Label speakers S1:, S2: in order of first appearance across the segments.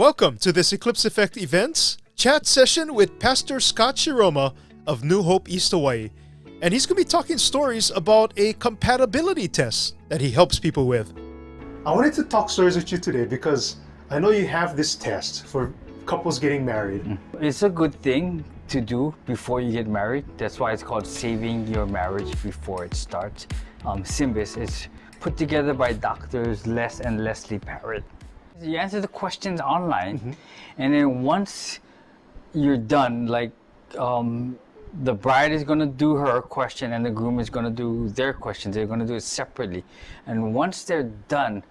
S1: Welcome to this Eclipse Effect Events chat session with Pastor Scott Shiroma of New Hope, East Hawaii. And he's going to be talking stories about a compatibility test that he helps people with. I wanted to talk stories with you today because I know you have this test for couples getting married.
S2: It's a good thing to do before you get married. That's why it's called saving your marriage before it starts. Symbis is put together by doctors Les and Leslie Parrott. You answer the questions online, and then once you're done, like the bride is going to do her question and the groom is going to do their questions. They're going to do it separately. And once they're done,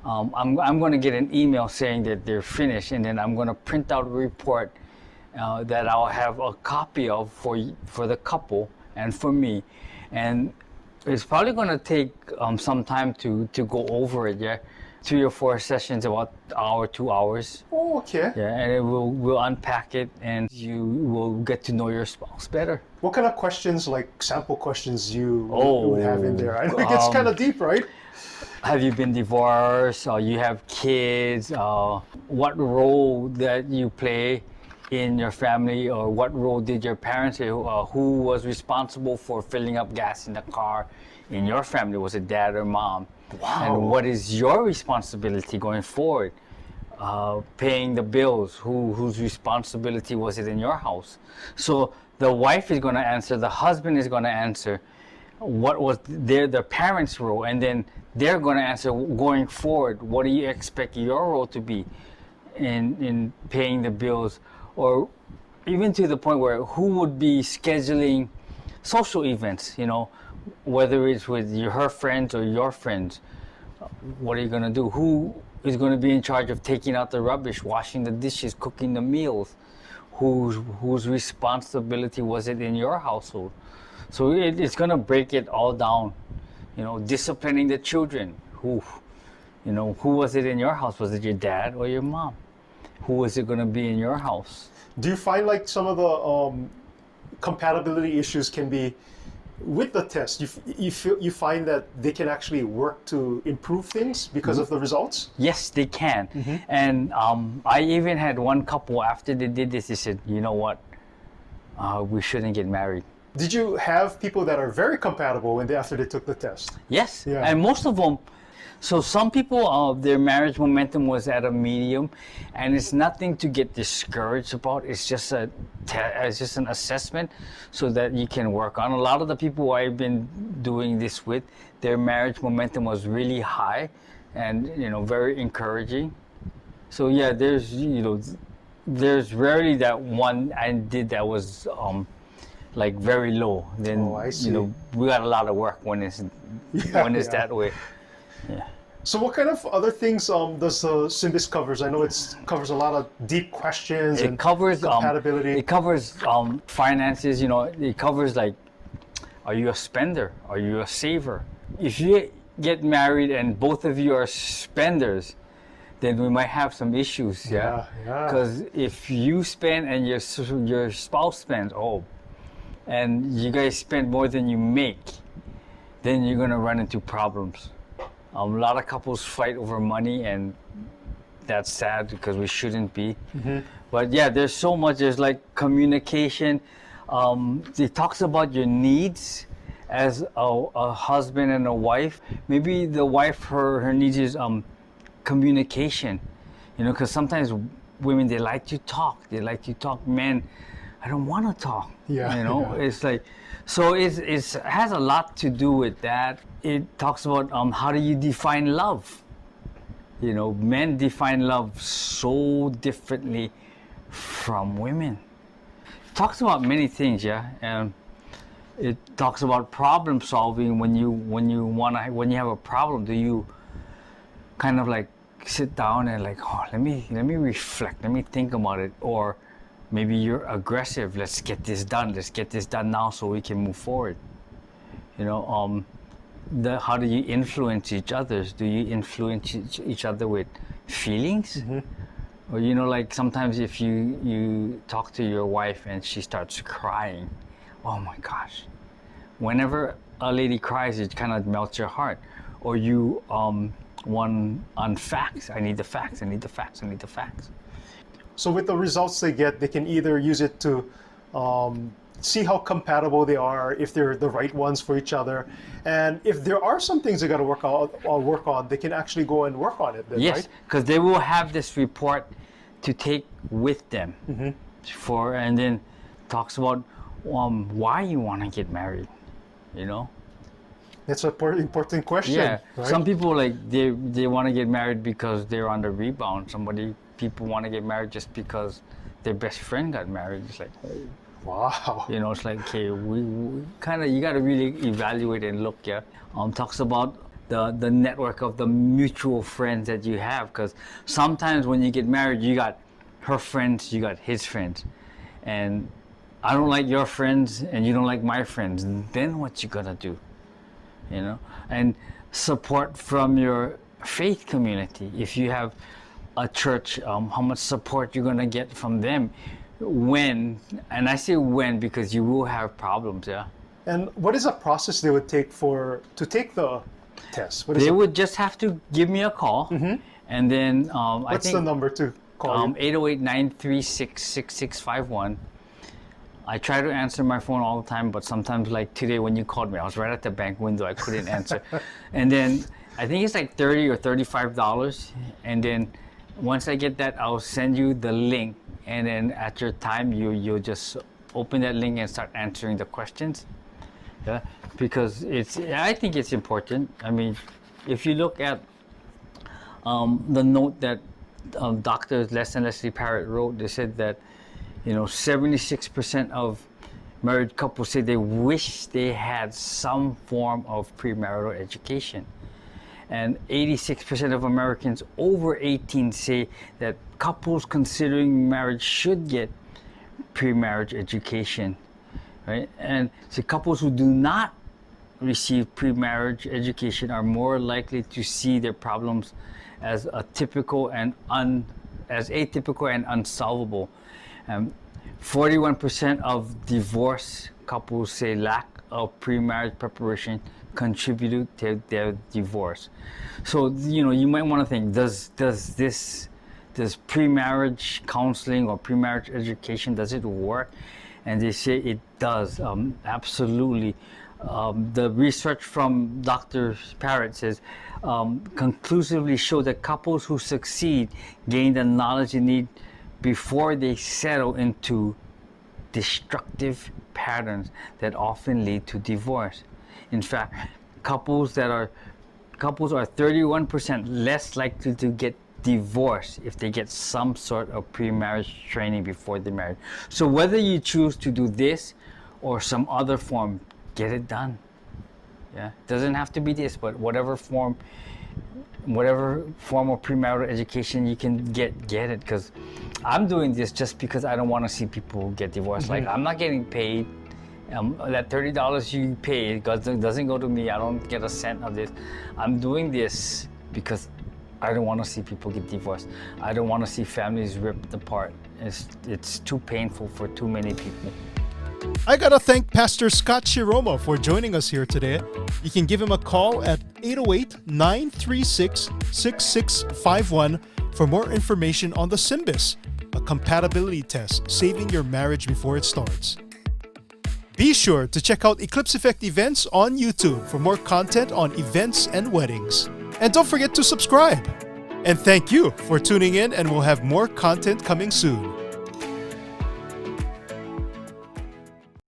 S2: I'm going to get an email saying that they're finished, and then I'm going to print out a report that I'll have a copy of for the couple and for me. And it's probably going to take some time to go over it, yeah. 3 or 4 sessions, about an hour, 2 hours.
S1: Oh, okay.
S2: Yeah, and we'll unpack it, and you will get to know your spouse better.
S1: What kind of questions, like sample questions, you would have in there? I know it gets kind of deep, right?
S2: Have you been divorced? You have kids? What role that you play in your family, or what role did your parents play? Who was responsible for filling up gas in the car in your family? Was it dad or mom?
S1: Wow.
S2: And what is your responsibility going forward? Paying the bills, whose responsibility was it in your house? So the wife is going to answer, the husband is going to answer what was the parents' role, and then they're going to answer going forward, what do you expect your role to be in paying the bills, or even to the point where who would be scheduling social events, you know, whether it's with her friends or your friends. What are you going to do? Who is going to be in charge of taking out the rubbish, washing the dishes, cooking the meals? Whose responsibility was it in your household? So it's going to break it all down. You know, disciplining the children. Who was it in your house? Was it your dad or your mom? Who was it going to be in your house?
S1: Do you find like some of the compatibility issues can be with the test? You find that they can actually work to improve things because of the results?
S2: Yes, they can. And I even had one couple, after they did this, they said, you know what, we shouldn't get married.
S1: Did you have people that are very compatible after they took the test?
S2: Yes,
S1: Yeah.
S2: and most of them. So some people, their marriage momentum was at a medium, and it's nothing to get discouraged about. It's just an assessment so that you can work on. A lot of the people I've been doing this with, their marriage momentum was really high, and very encouraging. So yeah, there's rarely that one I did that was like very low. Then
S1: Oh, I see.
S2: we got a lot of work when it's that way. Yeah.
S1: So what kind of other things does the Symbis covers? I know it covers a lot of deep questions and compatibility.
S2: It covers finances. It covers like, are you a spender? Are you a saver? If you get married and both of you are spenders, then we might have some issues. Yeah. Because if you spend and your spouse spends, and you guys spend more than you make, then you're gonna run into problems. A lot of couples fight over money, and that's sad because we shouldn't be. But yeah, there's so much. There's like communication. It talks about your needs as a husband and a wife. Maybe the wife, her needs is communication. Because sometimes women, they like to talk. Men, I don't want to talk.
S1: Yeah.
S2: It's like, so it has a lot to do with that. It talks about how do you define love. Men define love so differently from women. It talks about many things, yeah. And it talks about problem solving. When you have a problem, do you kind of like sit down and like, let me reflect, let me think about it, or maybe you're aggressive. Let's get this done. Let's get this done now so we can move forward. How do you influence each other? Do you influence each other with feelings? Or like sometimes if you talk to your wife and she starts crying, oh my gosh. Whenever a lady cries, it kind of melts your heart. Or you one on facts. I need the facts. I need the facts. I need the facts.
S1: So with the results they get, they can either use it to see how compatible they are, if they're the right ones for each other, and if there are some things they got to work out or work on, they can actually go and work on it. Then,
S2: Yes,
S1: right?
S2: because they will have this report to take with them and then talks about why you want to get married. You know.
S1: That's an important question.
S2: Yeah,
S1: right?
S2: some people they want to get married because they're on the rebound. People want to get married just because their best friend got married. It's like,
S1: Wow.
S2: you know, it's like, okay, we kind of, you got to really evaluate and look. Yeah, talks about the network of the mutual friends that you have, because sometimes when you get married, you got her friends, you got his friends, and I don't like your friends, and you don't like my friends. Then what you gonna do? You know, and support from your faith community. If you have a church, how much support you're gonna get from them when, and I say when because you will have problems. Yeah.
S1: And what is a process they would take to take the test?
S2: They would just have to give me a call, and then
S1: What's the number to call you?
S2: 808-936-6651. I try to answer my phone all the time, but sometimes, like today when you called me, I was right at the bank window. I couldn't answer. And then I think it's like $30 or $35. And then once I get that, I'll send you the link. And then at your time, you'll just open that link and start answering the questions. Yeah, because I think it's important. I mean, if you look at the note that Dr. Les and Leslie Parrott wrote, they said that 76% of married couples say they wish they had some form of premarital education. And 86% of Americans over 18 say that couples considering marriage should get pre-marriage education, right? And so couples who do not receive pre-marriage education are more likely to see their problems as atypical and unsolvable. 41% of divorced couples say lack of pre-marriage preparation contributed to their divorce. So you might want to think: does pre-marriage counseling or pre-marriage education, does it work? And they say it does. Absolutely. The research from Dr. Parrott says conclusively show that couples who succeed gain the knowledge they need before they settle into destructive patterns that often lead to divorce. In fact, couples are 31% less likely to get divorced if they get some sort of pre-marriage training before they marry. So whether you choose to do this or some other form, get it done. Yeah, doesn't have to be this, but whatever form of premarital education you can get it. Because I'm doing this just because I don't want to see people get divorced. Like, I'm not getting paid. That $30 you pay doesn't go to me. I don't get a cent of this. I'm doing this because I don't want to see people get divorced. I don't want to see families ripped apart. It's too painful for too many people.
S1: I gotta thank Pastor Scott Shiroma for joining us here today. You can give him a call at 808-936-6651 for more information on the Symbis, a compatibility test saving your marriage before it starts. Be sure to check out Eclipse Effect Events on YouTube for more content on events and weddings. And don't forget to subscribe. And thank you for tuning in, and we'll have more content coming soon.